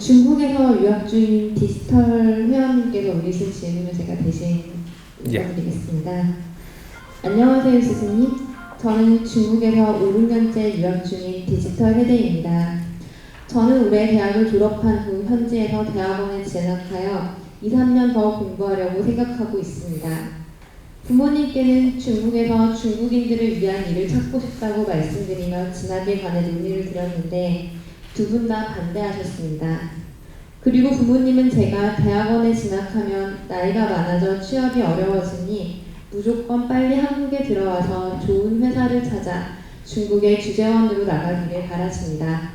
중국에서 유학 중인 디지털 회원님께서 올리신 질문을 제가 대신 읽어드리겠습니다. 안녕하세요, 스승님. 저는 중국에서 5, 6년째 유학 중인 디지털 세대입니다. 저는 올해 대학을 졸업한 후 현지에서 대학원에 진학하여 2, 3년 더 공부하려고 생각하고 있습니다. 부모님께는 중국에서 중국인들을 위한 일을 찾고 싶다고 말씀드리며 진학에 관해 논의를 드렸는데 두 분 다 반대하셨습니다. 그리고 부모님은 제가 대학원에 진학하면 나이가 많아져 취업이 어려워지니 무조건 빨리 한국에 들어와서 좋은 회사를 찾아 중국의 주재원으로 나가기를 바라십니다.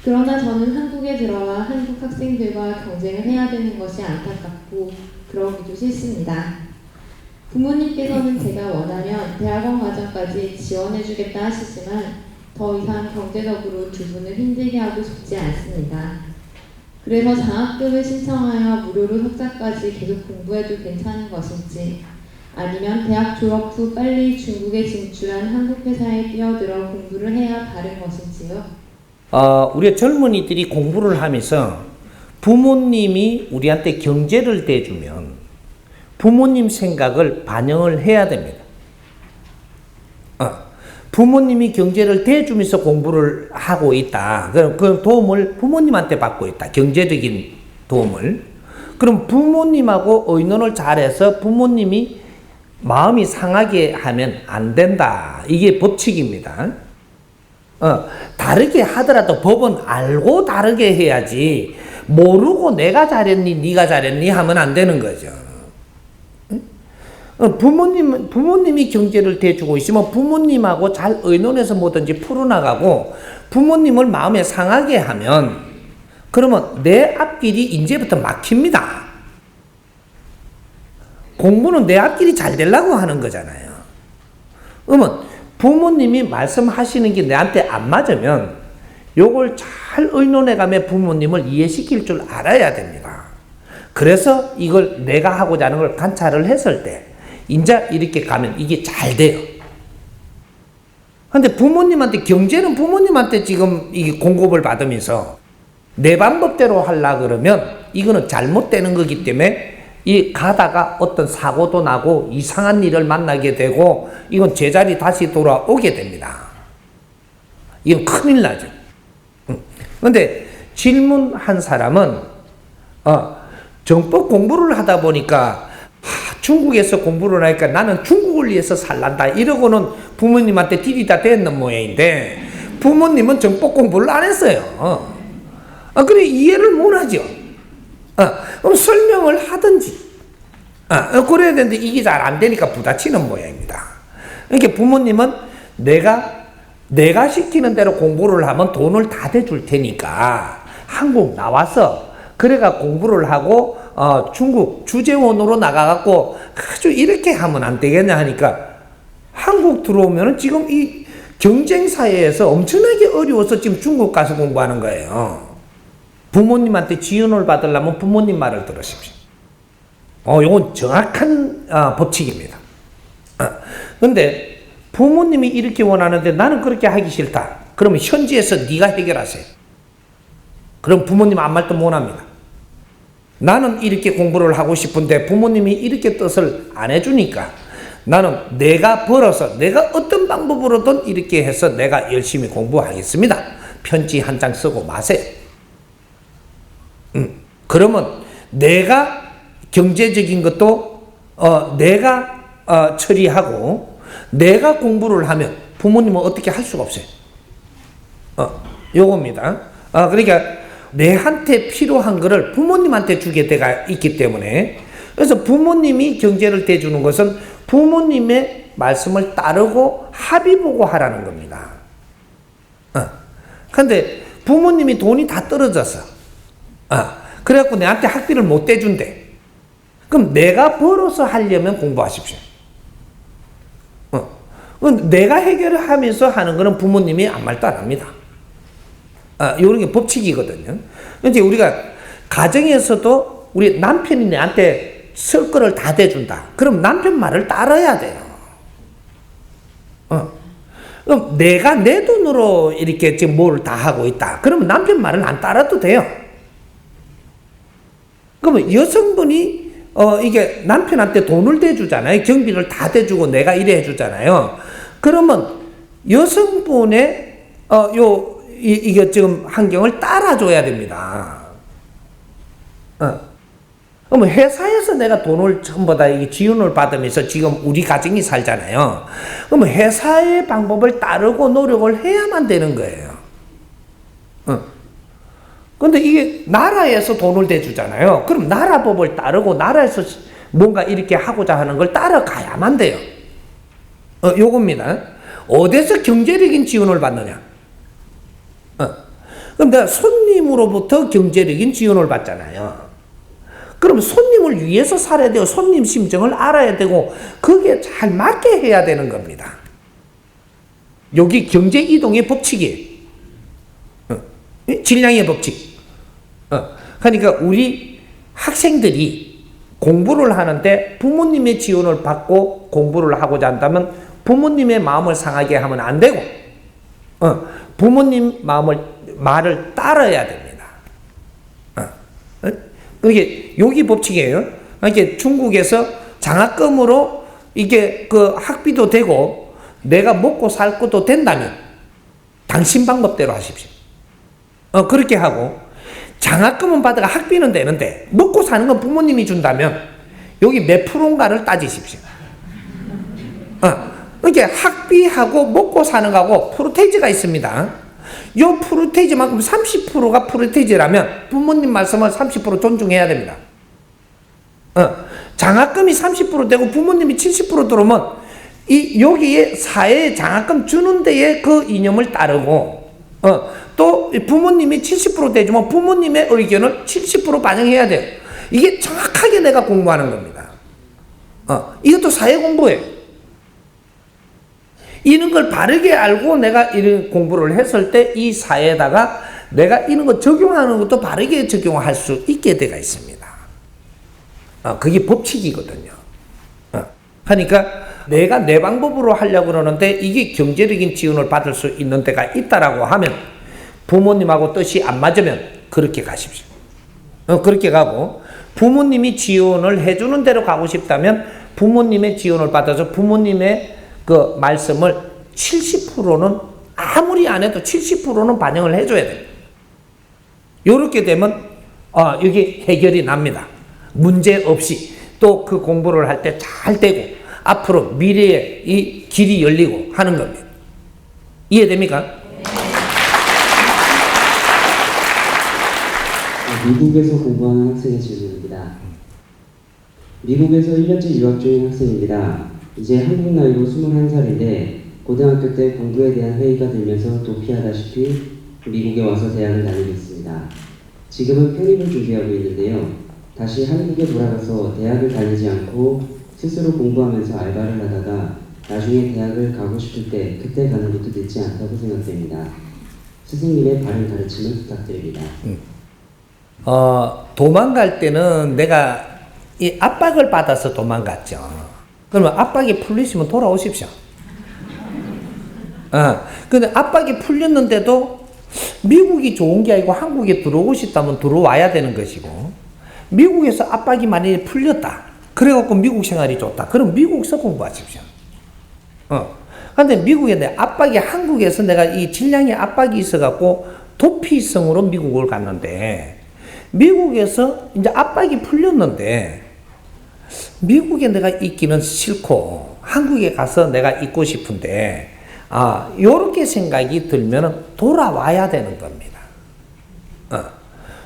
그러나 저는 한국에 들어와 한국 학생들과 경쟁을 해야 되는 것이 안타깝고 그러기도 싫습니다. 부모님께서는 제가 원하면 대학원 과정까지 지원해주겠다 하시지만 더 이상 경제적으로 두 분을 힘들게 하고 싶지 않습니다. 그래서 장학금을 신청하여 무료로 석사까지 계속 공부해도 괜찮은 것인지 아니면 대학 졸업 후 빨리 중국에 진출한 한국 회사에 뛰어들어 공부를 해야 바른 것인지요? 우리 젊은이들이 공부를 하면서 부모님이 우리한테 경제를 대주면 부모님 생각을 반영을 해야 됩니다. 부모님이 경제를 대주면서 공부를 하고 있다. 그 도움을 부모님한테 받고 있다. 경제적인 도움을. 그럼 부모님하고 의논을 잘해서 부모님이 마음이 상하게 하면 안 된다. 이게 법칙입니다. 다르게 하더라도 법은 알고 다르게 해야지 모르고 내가 잘했니 네가 잘했니 하면 안 되는 거죠. 부모님이 경제를 대주고 있으면 부모님하고 잘 의논해서 뭐든지 풀어나가고 부모님을 마음에 상하게 하면 그러면 내 앞길이 이제부터 막힙니다. 공부는 내 앞길이 잘 되려고 하는 거잖아요. 그러면 부모님이 말씀하시는 게 내한테 안 맞으면 요걸 잘 의논해가며 부모님을 이해시킬 줄 알아야 됩니다. 그래서 이걸 내가 하고자 하는 걸 관찰을 했을 때 인자 이렇게 가면 이게 잘 돼요. 근데 부모님한테 경제는 부모님한테 지금 이게 공급을 받으면서 내 방법대로 하려고 그러면 이거는 잘못되는 거기 때문에 이 가다가 어떤 사고도 나고 이상한 일을 만나게 되고 이건 제자리 다시 돌아오게 됩니다. 이건 큰일 나죠. 근데 질문한 사람은 정법 공부를 하다 보니까 중국에서 공부를 하니까 나는 중국을 위해서 살란다 이러고는 부모님한테 들이다 댔는 모양인데 부모님은 정법 공부를 안 했어요. 그래 이해를 못 하죠. 그럼 설명을 하든지 그래야 되는데 이게 잘 안 되니까 부딪히는 모양입니다. 그러니까 부모님은 내가 시키는 대로 공부를 하면 돈을 다 대줄 테니까 한국 나와서 그래가 공부를 하고 중국 주재원으로 나가갖고 아주 이렇게 하면 안 되겠냐 하니까 한국 들어오면 지금 이 경쟁사회에서 엄청나게 어려워서 지금 중국 가서 공부하는 거예요. 부모님한테 지원을 받으려면 부모님 말을 들으십시오. 이건 정확한 법칙입니다. 근데 부모님이 이렇게 원하는데 나는 그렇게 하기 싫다. 그러면 현지에서 네가 해결하세요. 그럼 부모님 아무 말도 못 합니다. 나는 이렇게 공부를 하고 싶은데 부모님이 이렇게 뜻을 안 해주니까 나는 내가 벌어서 내가 어떤 방법으로든 이렇게 해서 내가 열심히 공부하겠습니다. 편지 한 장 쓰고 마세요. 그러면 내가 경제적인 것도 내가 처리하고 내가 공부를 하면 부모님은 어떻게 할 수가 없어요. 요겁니다. 그러니까 내한테 필요한 거를 부모님한테 주게 돼가 있기 때문에 그래서 부모님이 경제를 대주는 것은 부모님의 말씀을 따르고 합의 보고 하라는 겁니다. 근데 부모님이 돈이 다 떨어져서 그래갖고 내한테 학비를 못 대준대. 그럼 내가 벌어서 하려면 공부하십시오. 내가 해결을 하면서 하는 거는 부모님이 아무 말도 안 합니다. 이런 게 법칙이거든요. 이제 우리가 가정에서도 우리 남편이 내한테 쓸 거를 다 대준다. 그럼 남편 말을 따라야 돼요. 그럼 내가 내 돈으로 이렇게 지금 뭘 다 하고 있다. 그러면 남편 말은 안 따라도 돼요. 그러면 여성분이 이게 남편한테 돈을 대주잖아요. 경비를 다 대주고 내가 이래 해주잖아요. 그러면 여성분의 이게 지금 환경을 따라줘야 됩니다. 그러면 회사에서 내가 돈을 전부 다 지원을 받으면서 지금 우리 가정이 살잖아요. 그러면 회사의 방법을 따르고 노력을 해야만 되는 거예요. 근데 이게 나라에서 돈을 대주잖아요. 그럼 나라 법을 따르고 나라에서 뭔가 이렇게 하고자 하는 걸 따라가야만 돼요. 요겁니다. 어디서 경제적인 지원을 받느냐? 그럼 내가 손님으로부터 경제적인 지원을 받잖아요. 그럼 손님을 위해서 살아야 되고 손님 심정을 알아야 되고 그게 잘 맞게 해야 되는 겁니다. 여기 경제 이동의 법칙이에요. 질량의 법칙. 그러니까 우리 학생들이 공부를 하는데 부모님의 지원을 받고 공부를 하고자 한다면 부모님의 마음을 상하게 하면 안 되고 부모님 말을 따라야 됩니다. 이게 여기 법칙이에요. 이게 중국에서 장학금으로 이게 그 학비도 되고 내가 먹고 살 것도 된다면 당신 방법대로 하십시오. 그렇게 하고 장학금은 받아가 학비는 되는데 먹고 사는 건 부모님이 준다면 여기 몇 프로인가를 따지십시오. 이게 학비하고 먹고 사는 거하고 프로테이지가 있습니다. 요 프로테이지만큼 30%가 프로테이지라면 부모님 말씀을 30% 존중해야 됩니다. 장학금이 30% 되고 부모님이 70% 들어오면 여기에 사회에 장학금 주는 데에 그 이념을 따르고 또 부모님이 70% 대주면 부모님의 의견을 70% 반영해야 돼요. 이게 정확하게 내가 공부하는 겁니다. 이것도 사회 공부예요. 이런 걸 바르게 알고 내가 이런 공부를 했을 때 이 사회에다가 내가 이런 거 적용하는 것도 바르게 적용할 수 있게 되어 있습니다. 그게 법칙이거든요. 그러니까 내가 내 방법으로 하려고 그러는데 이게 경제적인 지원을 받을 수 있는 데가 있다라고 하면 부모님하고 뜻이 안 맞으면 그렇게 가십시오. 그렇게 가고 부모님이 지원을 해주는 대로 가고 싶다면 부모님의 지원을 받아서 부모님의 그 말씀을 70%는 아무리 안 해도 70%는 반영을 해줘야 돼요. 이렇게 되면 여기 해결이 납니다. 문제 없이 또 그 공부를 할 때 잘 되고 앞으로 미래에 이 길이 열리고 하는 겁니다. 이해됩니까? 미국에서 공부하는 학생의 질문입니다. 미국에서 1년째 유학 중인 학생입니다. 이제 한국 나이로 21살인데 고등학교 때 공부에 대한 회의가 들면서 도피하다시피 미국에 와서 대학을 다니고 있습니다. 지금은 편입을 준비하고 있는데요. 다시 한국에 돌아가서 대학을 다니지 않고 스스로 공부하면서 알바를 하다가 나중에 대학을 가고 싶을 때 그때 가는 것도 늦지 않다고 생각됩니다. 스승님의 바른 가르침을 부탁드립니다. 도망갈 때는 내가 이 압박을 받아서 도망갔죠. 그러면 압박이 풀리시면 돌아오십시오. 근데 압박이 풀렸는데도 미국이 좋은 게 아니고 한국에 들어오고 싶다면 들어와야 되는 것이고 미국에서 압박이 만약에 풀렸다. 그래갖고 미국 생활이 좋다. 그럼 미국에서 공부하십시오. 근데 미국에 내 압박이 한국에서 내가 이 질량의 압박이 있어갖고 도피성으로 미국을 갔는데 미국에서 이제 압박이 풀렸는데 미국에 내가 있기는 싫고 한국에 가서 내가 있고 싶은데 요렇게 생각이 들면 돌아와야 되는 겁니다.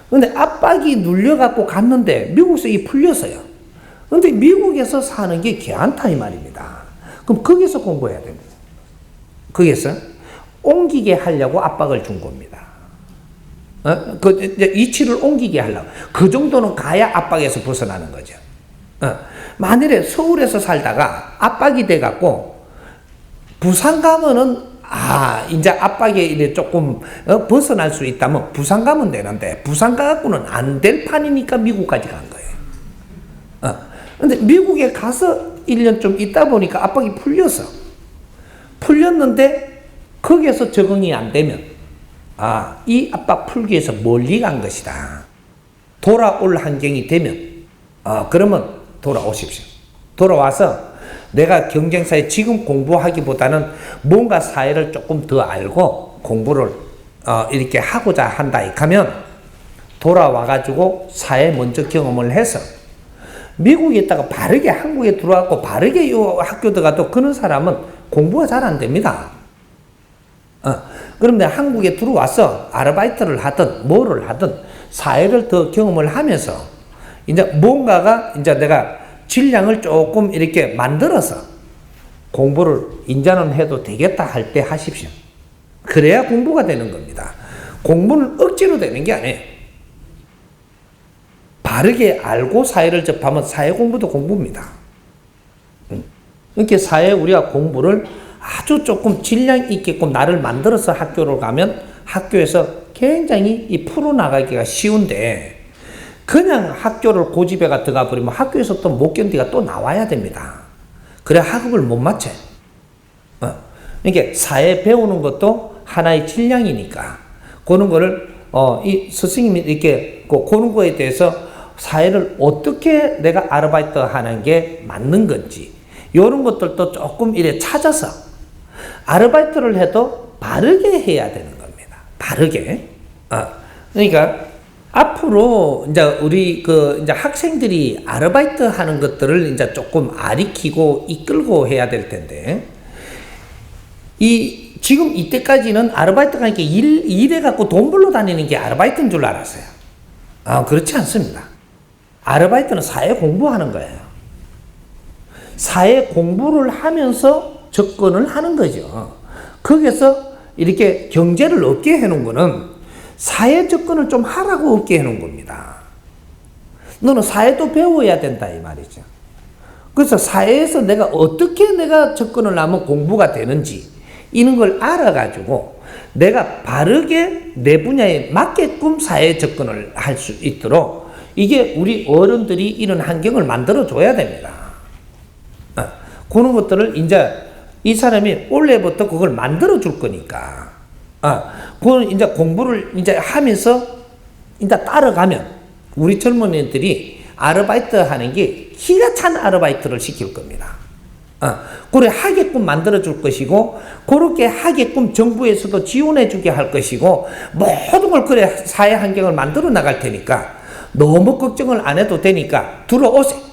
근데 압박이 눌려갖고 갔는데 미국에서 이 풀렸어요. 근데 미국에서 사는 게 개안타 이 말입니다. 그럼 거기서 공부해야 됩니다. 거기서 옮기게 하려고 압박을 준 겁니다. 이치를 옮기게 하려고. 그 정도는 가야 압박에서 벗어나는 거죠. 만일에 서울에서 살다가 압박이 돼갖고 부산 가면은 이제 압박에 이제 조금 벗어날 수 있다면 부산 가면 되는데 부산 가갖고는 안 될 판이니까 미국까지 간 거예요. 근데 미국에 가서 1년 좀 있다 보니까 압박이 풀렸는데 거기에서 적응이 안 되면 이 압박 풀기 위해서 멀리 간 것이다. 돌아올 환경이 되면 그러면 돌아오십시오. 돌아와서 내가 경쟁사에 지금 공부하기보다는 뭔가 사회를 조금 더 알고 공부를 이렇게 하고자 한다 하면 돌아와가지고 사회 먼저 경험을 해서 미국에 있다가 바르게 한국에 들어왔고 바르게 요 학교 들어가도 그런 사람은 공부가 잘 안 됩니다. 그럼 내가 한국에 들어와서 아르바이트를 하든 뭐를 하든 사회를 더 경험을 하면서 이제 뭔가가 이제 내가 질량을 조금 이렇게 만들어서 공부를 인자는 해도 되겠다 할 때 하십시오. 그래야 공부가 되는 겁니다. 공부는 억지로 되는 게 아니에요. 바르게 알고 사회를 접하면 사회 공부도 공부입니다. 이렇게 사회 우리가 공부를 아주 조금 질량 있게끔 나를 만들어서 학교를 가면 학교에서 굉장히 이 풀어나가기가 쉬운데 그냥 학교를 고집에가 들어가 버리면 학교에서 또 못 견디가 또 나와야 됩니다. 그래 학업을 못 마쳐요. 이게 사회 배우는 것도 하나의 질량이니까 그런 거를 이 스승님이 이렇게 그런 거에 대해서 사회를 어떻게 내가 아르바이트 하는 게 맞는 건지 이런 것들도 조금 이래 찾아서 아르바이트를 해도 바르게 해야 되는 겁니다. 바르게. 그러니까 앞으로 이제 우리 이제 학생들이 아르바이트 하는 것들을 이제 조금 아리키고 이끌고 해야 될 텐데 지금 이때까지는 아르바이트가 이렇게 일해 갖고 돈 벌러 다니는 게 아르바이트인 줄 알았어요. 그렇지 않습니다. 아르바이트는 사회 공부하는 거예요. 사회 공부를 하면서 접근을 하는 거죠. 거기서 이렇게 경제를 얻게 해놓은 거는 사회 접근을 좀 하라고 얻게 해놓은 겁니다. 너는 사회도 배워야 된다 이 말이죠. 그래서 사회에서 내가 어떻게 내가 접근을 하면 공부가 되는지 이런 걸 알아가지고 내가 바르게 내 분야에 맞게끔 사회 접근을 할 수 있도록 이게 우리 어른들이 이런 환경을 만들어 줘야 됩니다. 그런 것들을 이제 이 사람이 원래부터 그걸 만들어 줄 거니까. 그건 이제 공부를 이제 하면서 이제 따라가면 우리 젊은이들이 아르바이트 하는 게 기가 찬 아르바이트를 시킬 겁니다. 그래 하게끔 만들어 줄 것이고 그렇게 하게끔 정부에서도 지원해 주게 할 것이고 모든 걸 그래 사회 환경을 만들어 나갈 테니까 너무 걱정을 안 해도 되니까 들어오세요.